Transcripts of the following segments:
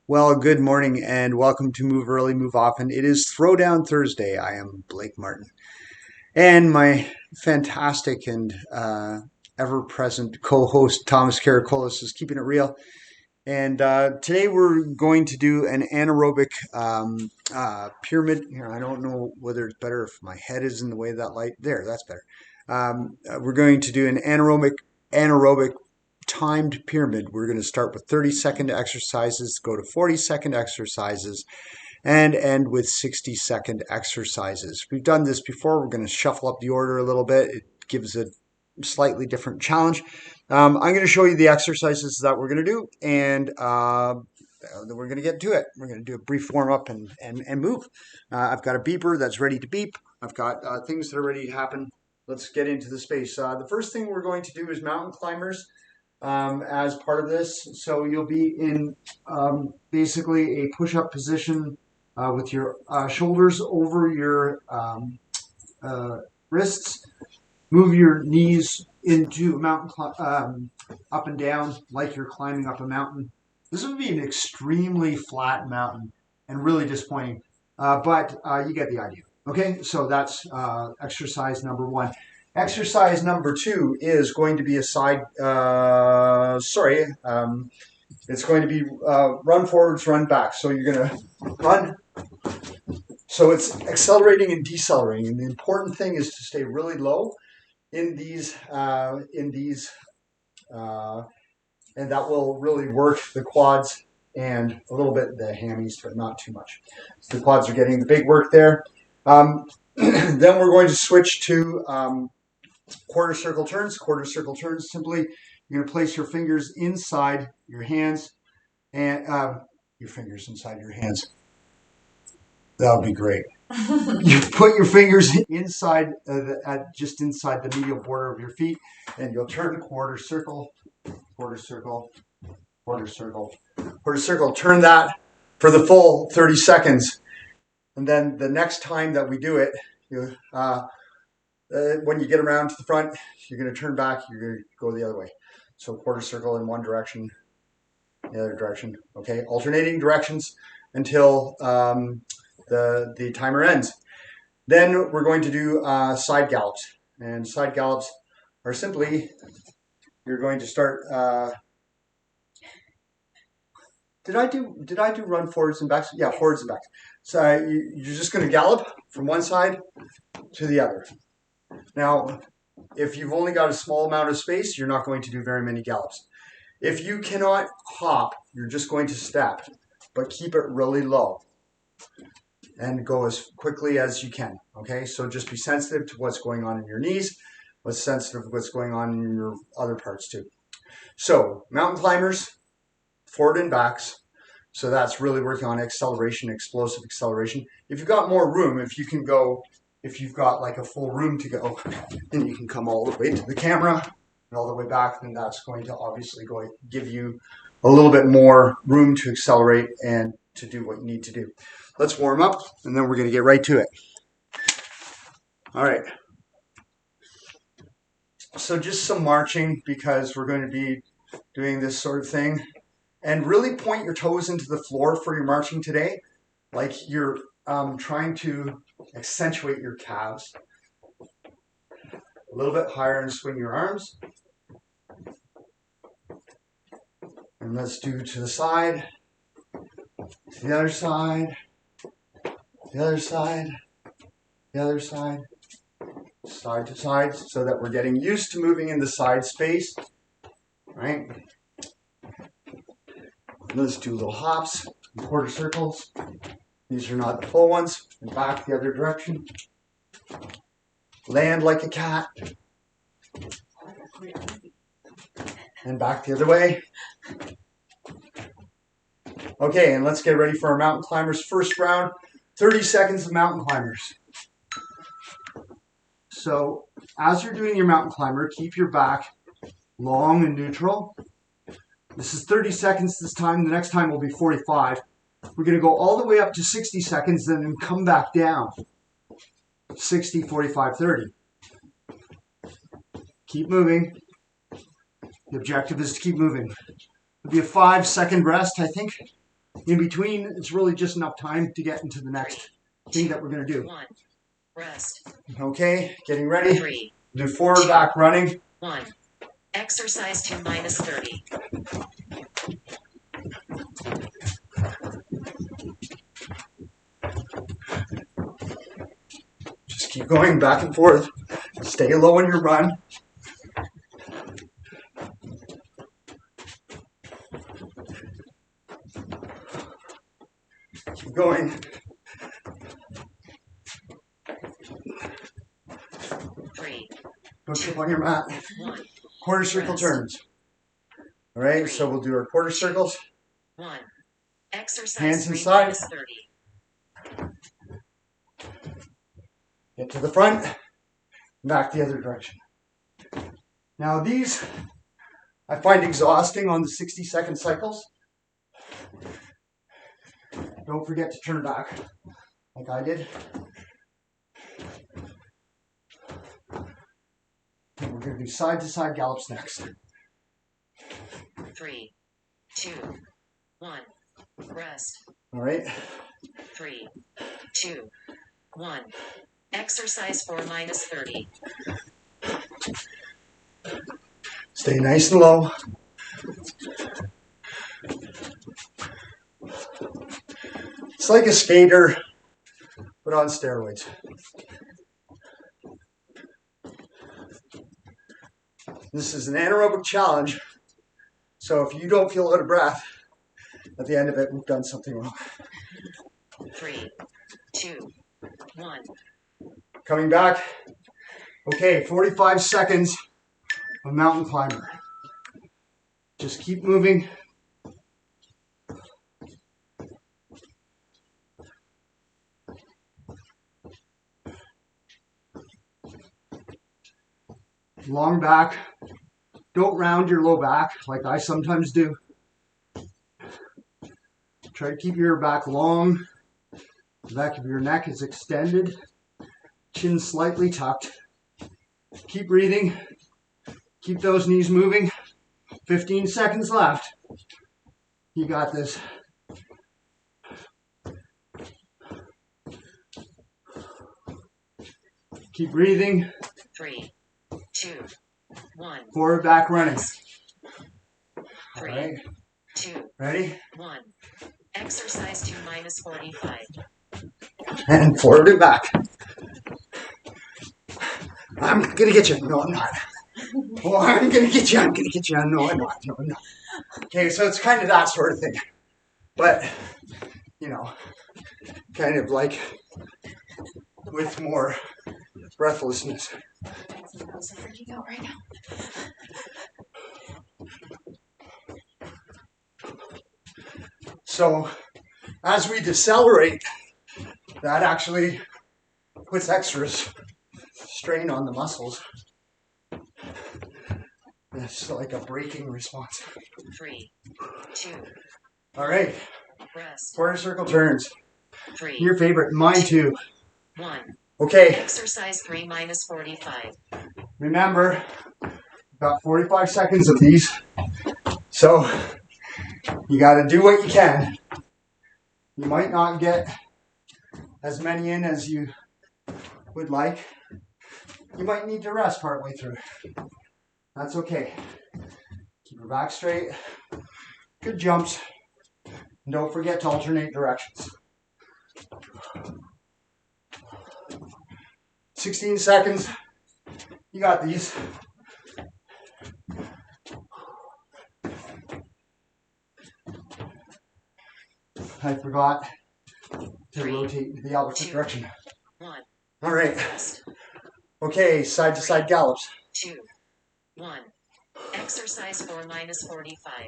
Well, good morning and welcome to Move Early, Move Often. It is Throwdown Thursday. I am Blake Martin. And my fantastic and ever-present co-host Thomas Karakolis is keeping it real. And today we're going to do an anaerobic pyramid. Here, I don't know whether it's better if my head is in the way of that light. There, that's better. We're going to do an anaerobic timed pyramid. We're going to start with 30-second exercises, go to 40-second exercises, and end with 60-second exercises. We've done this before. We're going to shuffle up the order a little bit. It gives a slightly different challenge. I'm going to show you the exercises that we're going to do, and then we're going to get to it. We're going to do a brief warm-up and move. I've got a beeper that's ready to beep. I've got things that are ready to happen. Let's get into the space. The first thing we're going to do is mountain climbers as part of this. So you'll be in basically a push-up position with your shoulders over your wrists. Move your knees into a mountain up and down like you're climbing up a mountain. This would be an extremely flat mountain and really disappointing, but you get the idea. Okay, so that's exercise number one. Exercise number two is going to be a side, it's going to be run forwards, run back. So you're going to run. So it's accelerating and decelerating. And the important thing is to stay really low in these, and that will really work the quads and a little bit the hammies, but not too much. So the quads are getting the big work there. Then we're going to switch to quarter circle turns. Quarter circle turns, simply you're going to place your fingers inside your hands and your fingers inside your hands. That'll be great. You put your fingers inside, just inside the medial border of your feet, and you'll turn quarter circle, quarter circle, quarter circle, quarter circle. Turn that for the full 30 seconds. And then the next time that we do it, when you get around to the front, you're going to turn back, you're going to go the other way. So quarter circle in one direction, the other direction. Okay, alternating directions until the timer ends. Then we're going to do side gallops. And side gallops are simply, you're going to start, did I do run forwards and backs? Yeah, forwards and backs. So you're just going to gallop from one side to the other. Now, if you've only got a small amount of space, you're not going to do very many gallops. If you cannot hop, you're just going to step, but keep it really low and go as quickly as you can. Okay, so just be sensitive to what's going on in your knees, what's sensitive to what's going on in your other parts too. So mountain climbers, forward and backs. So that's really working on acceleration, explosive acceleration. If you've got more room, if you've got like a full room to go, then you can come all the way to the camera and all the way back, then that's going to obviously give you a little bit more room to accelerate and to do what you need to do. Let's warm up, and then we're going to get right to it. All right. So just some marching, because we're going to be doing this sort of thing. And really point your toes into the floor for your marching today, like you're trying to accentuate your calves. A little bit higher and swing your arms. And let's do to the side, to the other side, the other side, the other side, side to side, so that we're getting used to moving in the side space, right? Let's do little hops, quarter circles. These are not the full ones. And back the other direction. Land like a cat. And back the other way. Okay, and let's get ready for our mountain climbers. First round, 30 seconds of mountain climbers. So as you're doing your mountain climber, keep your back long and neutral. This is 30 seconds this time. The next time will be 45. We're going to go all the way up to 60 seconds, then come back down. 60, 45, 30. Keep moving. The objective is to keep moving. It'll be a 5-second rest, I think. In between, it's really just enough time to get into the next thing that we're going to do. 1. Rest. Okay, getting ready. 3. Do forward, back, running. 1. Exercise 2 minus 30. Just keep going back and forth. Stay low in your run. Keep going. 3. Don't skip on your mat. 1. Quarter circle Rest. turns. All right, 3. so we'll do our quarter circles. 1. Exercise Hands 3 inside. minus 30. Get to the front. Back the other direction. Now these I find exhausting on the 60-second cycles. Don't forget to turn back like I did. And we're going to do side-to-side gallops next. 3. 2. 1. Rest. All right. 3. 2. 1. Exercise 4 minus 30. Stay nice and low. It's like a skater, but on steroids. This is an anaerobic challenge, so if you don't feel out of breath at the end of it, we've done something wrong. 3. 2. 1. Coming back. Okay, 45 seconds of mountain climber. Just keep moving. Long back. Don't round your low back like I sometimes do. Try to keep your back long. The back of your neck is extended. Chin slightly tucked. Keep breathing. Keep those knees moving. 15 seconds left. You got this. Keep breathing. 3. 2. 1. Forward, back, running. 3. All right. 2. Ready? 1. Exercise 2 minus 45. And forward and back. I'm gonna get you. No, I'm not. Oh, I'm gonna get you. I'm gonna get you. No, I'm not. No, I'm not. Okay, so it's kind of that sort of thing. But, you know, kind of like with more breathlessness. I'm so freaking out right now. So, as we decelerate, that actually puts extra strain on the muscles. It's like a braking response. 3. 2. All right, Rest. quarter circle turns. 3. Your favorite, mine too. 1. Okay, Exercise 3 minus 45. remember, about 45 seconds of these. So, you got to do what you can. You might not get as many in as you would like. You might need to rest partway through. That's okay. Keep your back straight. Good jumps. And don't forget to alternate directions. 16 seconds. You got these. I forgot to 3, rotate in the opposite 2, direction. 1. All right. Rest. Okay, side to side gallops. 2. 1. Exercise 4 minus 45.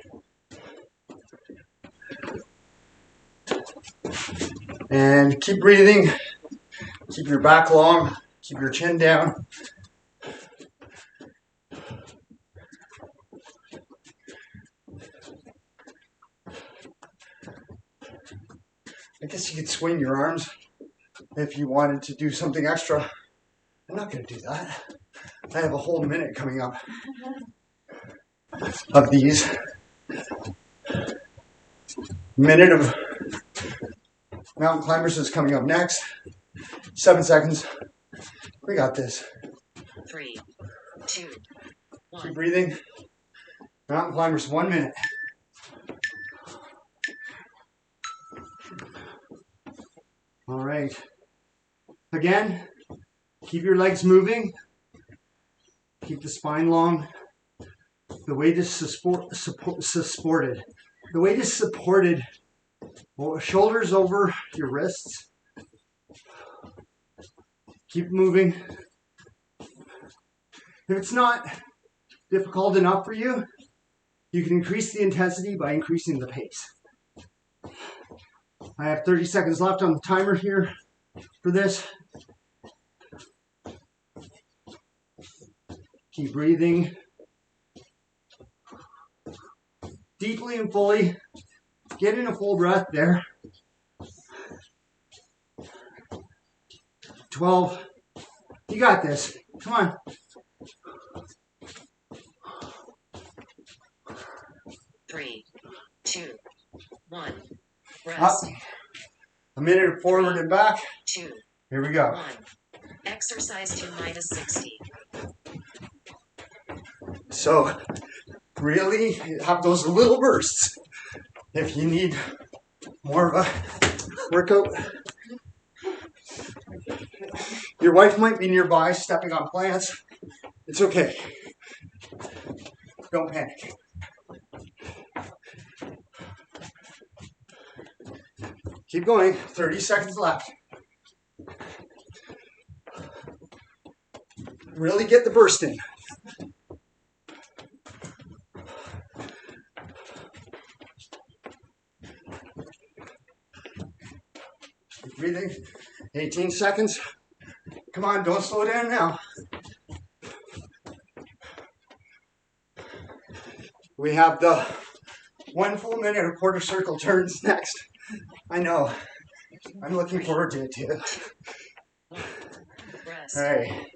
And keep breathing. Keep your back long. Keep your chin down. I guess you could swing your arms if you wanted to do something extra. I'm not going to do that. I have a whole minute coming up of these. Minute of mountain climbers is coming up next. 7 seconds. We got this. 3, 2, 1. Keep breathing. Mountain climbers, 1 minute. All right. Again, keep your legs moving. Keep the spine long. The weight is supported. The weight is supported. Shoulders over your wrists. Keep moving. If it's not difficult enough for you, you can increase the intensity by increasing the pace. I have 30 seconds left on the timer here for this. Keep breathing deeply and fully. Get in a full breath there. 12. You got this. Come on. 3, 2, 1. Up. Rest. A minute forward and back. 2, Here we go. 1. Exercise 2 minus 60. So, really have those little bursts. If you need more of a workout, your wife might be nearby stepping on plants. It's okay. Don't panic. Keep going. 30 seconds left. Really get the burst in. Keep breathing. 18 seconds. Come on, don't slow down now. We have the 1 full minute of quarter circle turns next. I know. I'm looking forward to it too. Rest. All right.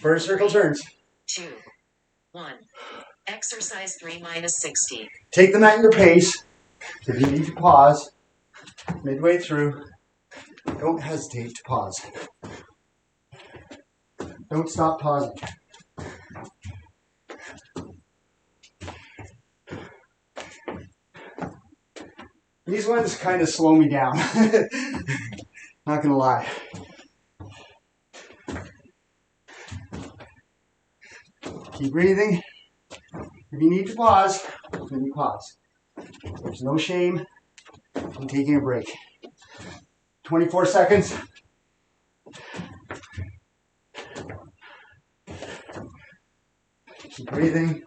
Quarter circle turns. 2, 1. Exercise 3 minus 60. Take them at your pace. If you need to pause midway through, don't hesitate to pause. Don't stop pausing. These ones kind of slow me down. Not gonna lie. Keep breathing. If you need to pause, then you pause. There's no shame in taking a break. 24 seconds. Keep breathing.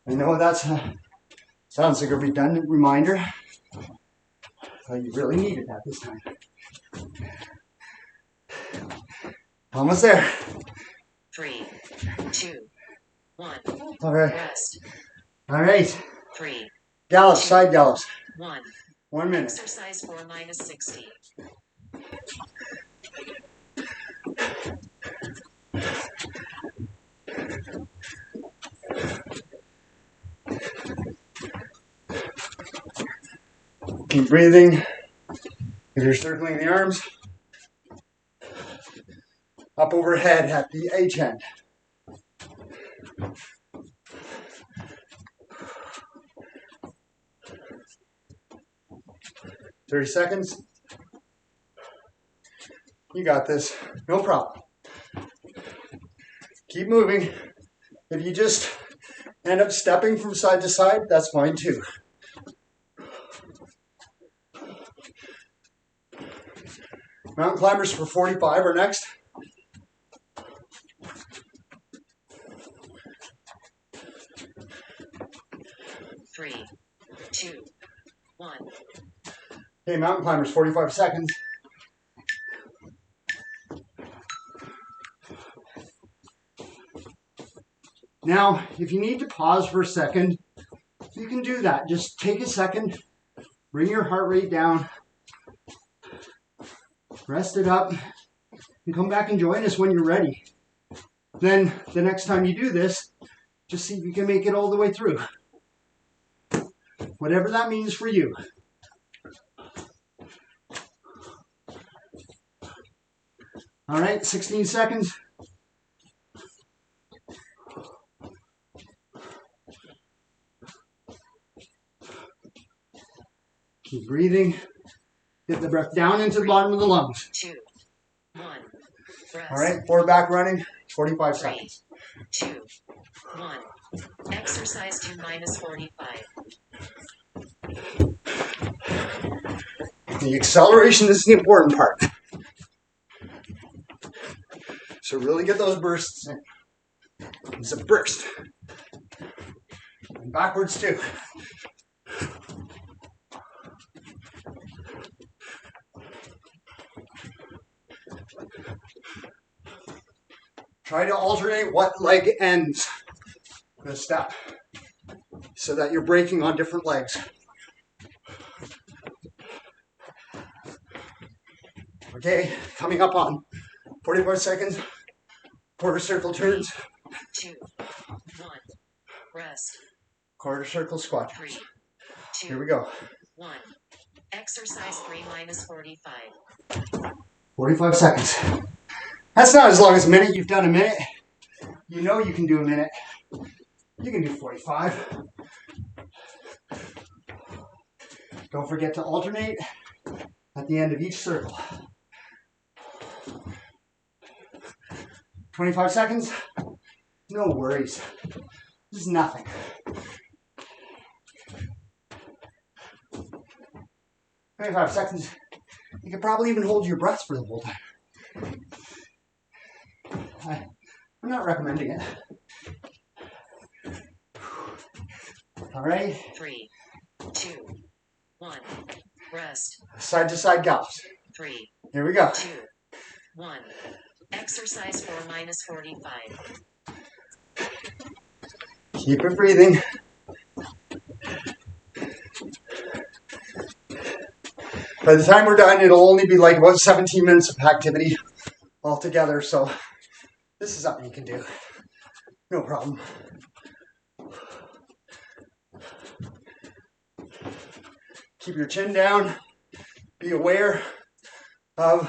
I know that's sounds like a redundant reminder, but you really need it at this time. Almost there. 3, 2, 1. All right. Rest. All right. 3, Gallops, side gallops. 1. 1 minute. Exercise 4 minus 60. Keep breathing. If you're circling the arms, up overhead at the H end. "30 seconds. You got this. No problem. Keep moving. If you just end up stepping from side to side, that's fine too. Mountain climbers for 45 are next. Three, 2, 1. Okay, mountain climbers, 45 seconds. Now, if you need to pause for a second, you can do that. Just take a second, bring your heart rate down, rest it up, and come back and join us when you're ready. Then, the next time you do this, just see if you can make it all the way through. whatever that means for you. All right, 16 seconds. Keep breathing. Get the breath down into the bottom of the lungs. 2, 1. Rest. All right, forward back running, 45 3, seconds. 2, 1. Exercise 2 minus 45. The acceleration is the important part. So really get those bursts in. It's a burst. And backwards too. Try to alternate what leg ends the step so that you're braking on different legs. Okay, coming up on 45 seconds. Quarter circle turns. 2, 1. Rest. Quarter circle squat. 3, 2, Here we go. 1. Exercise 3 minus 45. 45 seconds. That's not as long as a minute. You've done a minute. You know you can do a minute. You can do 45. Don't forget to alternate at the end of each circle. 25 seconds. No worries. This is nothing. 25 seconds. You could probably even hold your breath for the whole time. I'm not recommending it. All right. 3, 2, 1. Rest. Side to side gallops. 3, Here we go. 2, 1. Exercise 4 minus 45. Keep it breathing. By the time we're done, it'll only be like about 17 minutes of activity altogether. So this is something you can do. No problem. Keep your chin down. Be aware of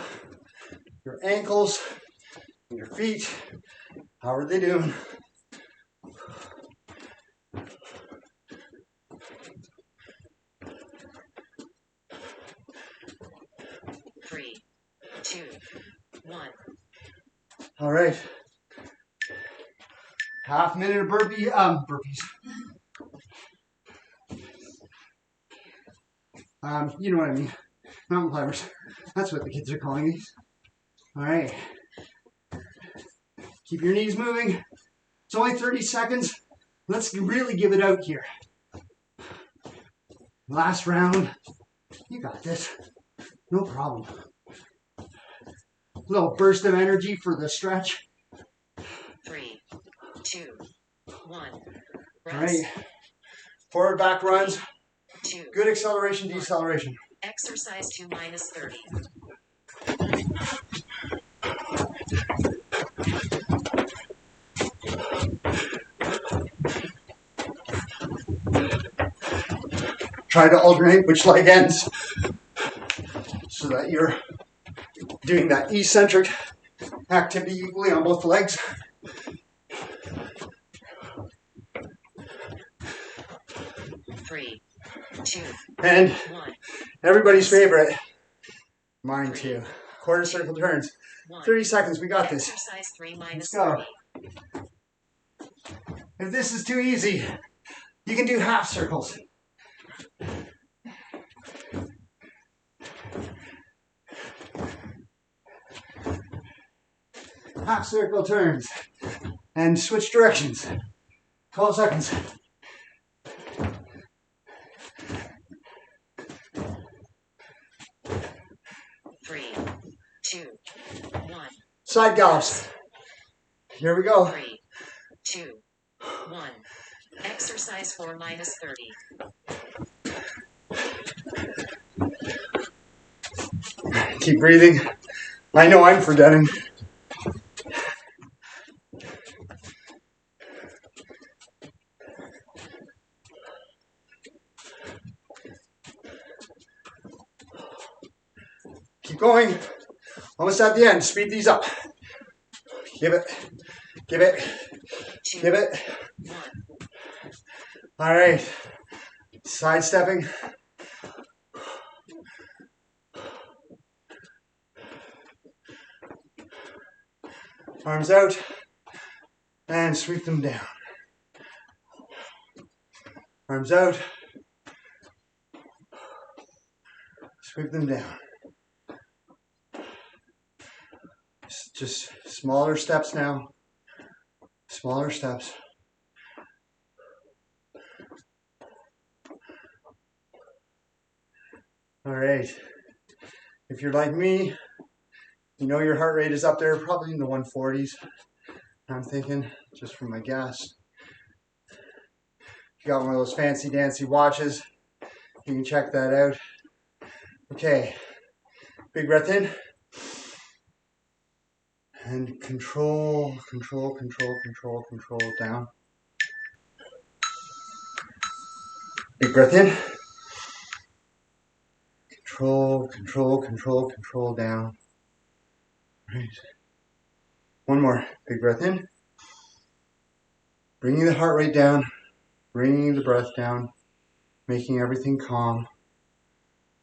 your ankles and your feet. How are they doing? Three, 2, 1. All right. Half minute of burpees. You know what I mean. Mountain climbers. That's what the kids are calling these. All right. Keep your knees moving. It's only 30 seconds. Let's really give it out here. Last round. You got this. No problem. Little burst of energy for the stretch. 3, 2, 1. All Rest. right. Forward back runs. 2. Good acceleration, deceleration. Exercise 2 minus 30. Try to alternate which leg ends so that you're doing that eccentric activity equally on both legs. Three, 2, And 1. everybody's favorite, mine too, quarter circle turns. 1. 30 seconds, we got this. Exercise 3 minus Let's go. 30. If this is too easy, you can do half circles. Half circle turns and switch directions. 12 seconds. Three, 2, 1. Side gallops. Here we go. 3, 2, 1. Exercise 4 minus 30. Keep breathing. I know I'm forgetting. Keep going. Almost at the end. Speed these up. Give it. Give it. Give it. All right. Sidestepping. Arms out. And sweep them down. Arms out. Sweep them down. Just smaller steps now. Smaller steps. All right. If you're like me, you know your heart rate is up there, probably in the 140s. I'm thinking, just from my guess. If you got one of those fancy dancy watches, you can check that out. Okay. Big breath in. And control, control, control, control, control down. Big breath in. Control, control, control, control down. Right. One more. Big breath in. Bringing the heart rate down. Bringing the breath down. Making everything calm.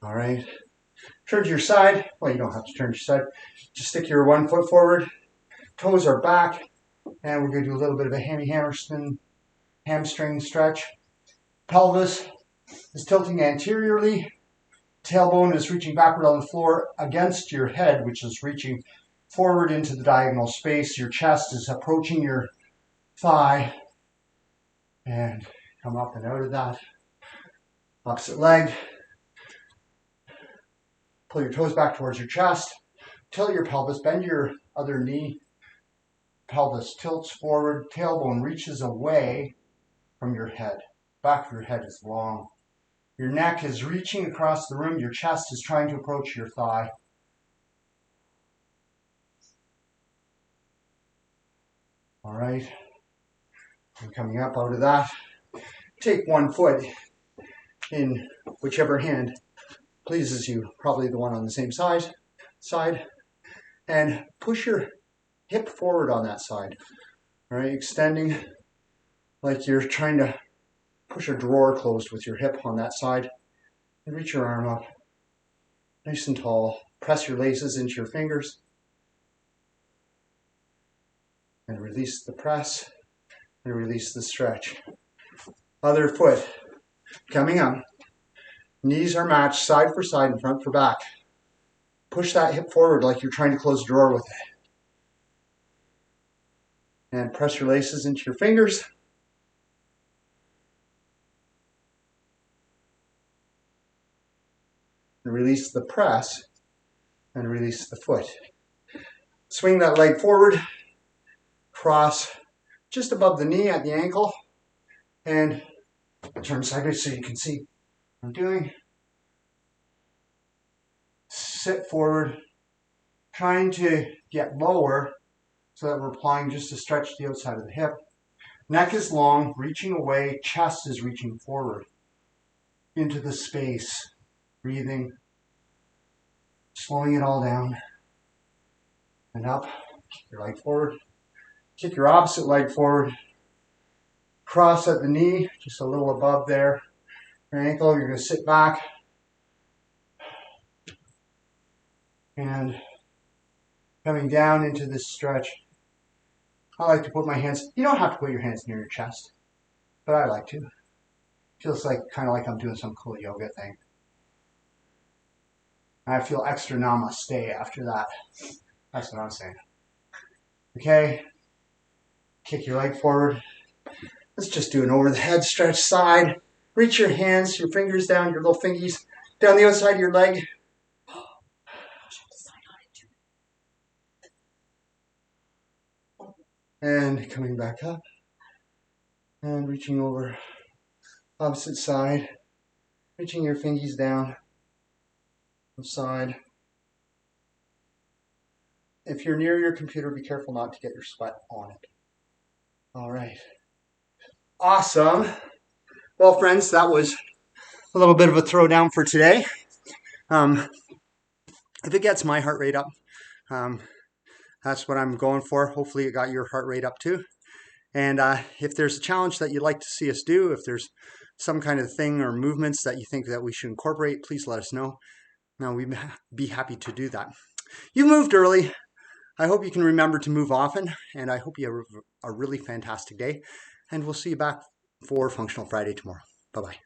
All right. Turn to your side. Well, you don't have to turn to your side. Just stick your one foot forward. Toes are back. And we're going to do a little bit of a hamstring stretch. Pelvis is tilting anteriorly. Tailbone is reaching backward on the floor against your head, which is reaching forward into the diagonal space. Your chest is approaching your thigh. And come up and out of that. Opposite leg. Pull your toes back towards your chest. Tilt your pelvis. Bend your other knee. Pelvis tilts forward. Tailbone reaches away from your head. Back of your head is long. Your neck is reaching across the room. Your chest is trying to approach your thigh. All right. And coming up out of that, take one foot in whichever hand pleases you, probably the one on the same side, and push your hip forward on that side. All right, extending like you're trying to push a drawer closed with your hip on that side, and reach your arm up, nice and tall. Press your laces into your fingers, and release the press, and release the stretch. Other foot coming up. Knees are matched side for side and front for back. Push that hip forward like you're trying to close a drawer with it. And press your laces into your fingers. And release the press and release the foot. Swing that leg forward, cross just above the knee at the ankle, and turn sideways so you can see what I'm doing. Sit forward, trying to get lower so that we're applying just to stretch the outside of the hip. Neck is long, reaching away, chest is reaching forward into the space. Breathing, slowing it all down. And up, kick your leg forward. Kick your opposite leg forward. Cross at the knee, just a little above there. Your ankle, you're going to sit back. And coming down into this stretch. I like to put my hands, you don't have to put your hands near your chest, but I like to. Feels like kind of like I'm doing some cool yoga thing. I feel extra namaste after that. That's what I'm saying. Okay. Kick your leg forward. Let's just do an over the head stretch side. Reach your hands, your fingers down, your little fingies down the outside of your leg. And coming back up. And reaching over. Opposite side. Reaching your fingies down. Side. If you're near your computer, be careful not to get your sweat on it. All right. Awesome. Well, friends, that was a little bit of a throwdown for today. if it gets my heart rate up, um, that's what I'm going for. Hopefully it got your heart rate up too. And if there's a challenge that you'd like to see us do, if there's some kind of thing or movements that you think that we should incorporate, please let us know. Now, we'd be happy to do that. You moved early. I hope you can remember to move often, and I hope you have a really fantastic day. And we'll see you back for Functional Friday tomorrow. Bye-bye.